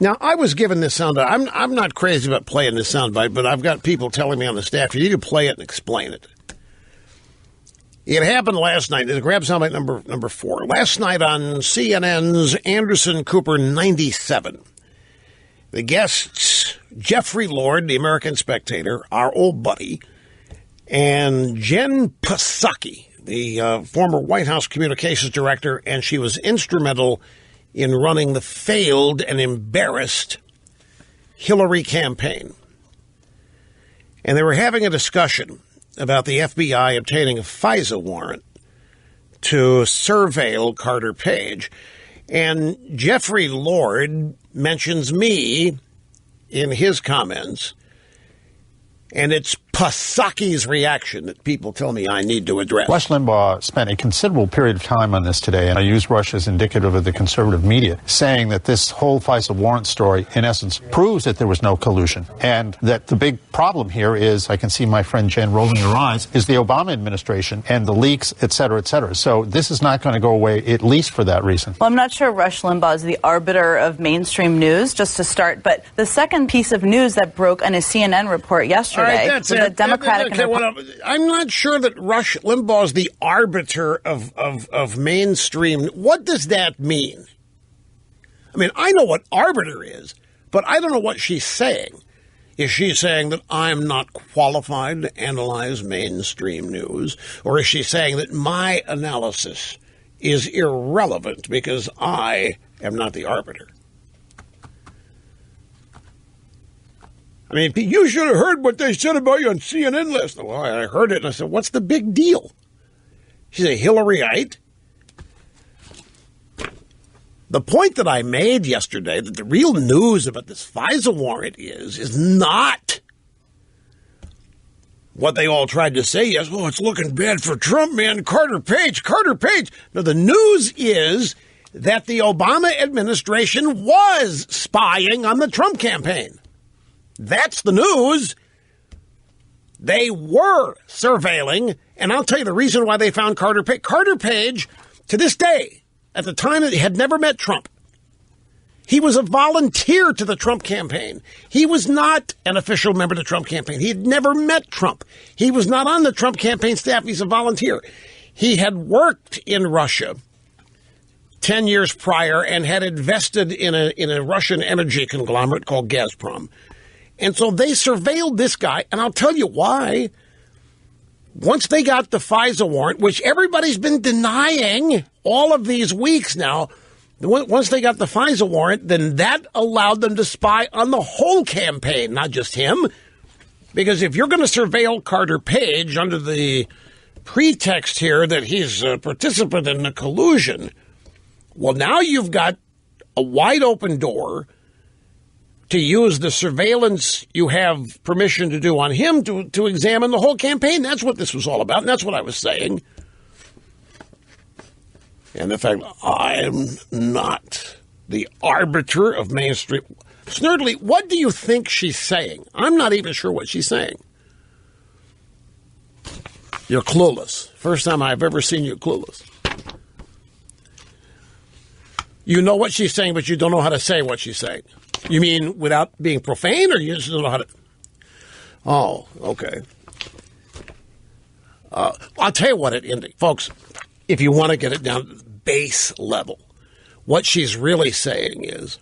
Now, I was given this soundbite. I'm not crazy about playing this soundbite, but I've got people telling me on the staff, you need to play it and explain it. It happened last night. Grab soundbite number 4. Last night on CNN's Anderson Cooper 97. The guests, Jeffrey Lord, the American Spectator, our old buddy, and Jen Psaki, the former White House communications director, and she was instrumental in running the failed and embarrassed Hillary campaign. And they were having a discussion about the FBI obtaining a FISA warrant to surveil Carter Page. And Jeffrey Lord mentions me in his comments, and it's Psaki's reaction that people tell me I need to address. Rush Limbaugh spent a considerable period of time on this today, and I use Rush as indicative of the conservative media, saying that this whole FISA warrant story, in essence, proves that there was no collusion, and that the big problem here is, I can see my friend Jen rolling her eyes, is the Obama administration and the leaks, et cetera, et cetera. So this is not going to go away, at least for that reason. Well, I'm not sure Rush Limbaugh is the arbiter of mainstream news, just to start, but the second piece of news that broke in a CNN report yesterday was the Democratic... I'm not sure that Rush Limbaugh is the arbiter of mainstream. What does that mean? I mean, I know what arbiter is, but I don't know what she's saying. Is she saying that I'm not qualified to analyze mainstream news? Or is she saying that my analysis is irrelevant because I am not the arbiter? I mean, you should have heard what they said about you on CNN last night. Well, I heard it, and I said, what's the big deal? She's a Hillaryite. The point that I made yesterday, that the real news about this FISA warrant is not what they all tried to say. Yes, oh, it's looking bad for Trump, man. Carter Page. No, the news is that the Obama administration was spying on the Trump campaign. That's the news. They were surveilling, and I'll tell you the reason why they found Carter Page. Carter Page, to this day, at the time, he had never met Trump. He was a volunteer to the Trump campaign. He was not an official member of the Trump campaign. He had never met Trump. He was not on the Trump campaign staff. He's a volunteer. He had worked in Russia 10 years prior and had invested in a Russian energy conglomerate called Gazprom. And so they surveilled this guy, and I'll tell you why. Once they got the FISA warrant, which everybody's been denying all of these weeks now, once they got the FISA warrant, then that allowed them to spy on the whole campaign, not just him. Because if you're going to surveil Carter Page under the pretext here that he's a participant in the collusion, well, now you've got a wide open door to use the surveillance you have permission to do on him to examine the whole campaign. That's what this was all about, and that's what I was saying. And the fact I am not the arbiter of mainstream. Snerdly, what do you think she's saying? I'm not even sure what she's saying. You're clueless. First time I've ever seen you clueless. You know what she's saying, but you don't know how to say what she's saying. You mean without being profane, or you just don't know how to... Oh, okay. I'll tell you what it indicates. Folks, if you want to get it down to the base level, what she's really saying is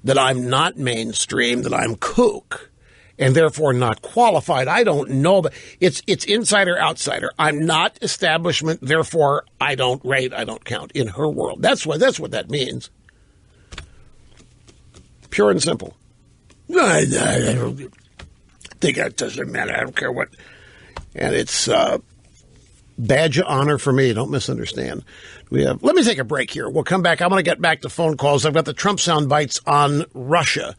that I'm not mainstream, that I'm kook, and therefore not qualified. I don't know, but it's insider, outsider. I'm not establishment, therefore I don't rate, I don't count in her world. That's what that means. Pure and simple. I don't think that doesn't matter. I don't care what. And it's badge of honor for me. Don't misunderstand. Let me take a break here. We'll come back. I want to get back to phone calls. I've got the Trump sound bites on Russia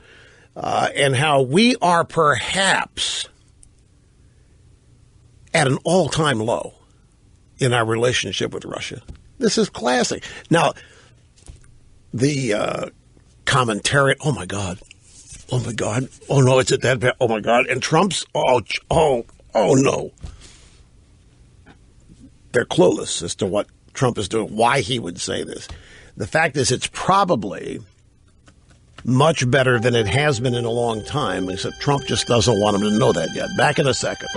and how we are perhaps at an all-time low in our relationship with Russia. This is classic. Now, the commentary, oh my God, oh no, it's at that bad, oh my God, and Trump's, oh no. They're clueless as to what Trump is doing, why he would say this. The fact is, it's probably much better than it has been in a long time, except Trump just doesn't want him to know that yet. Back in a second.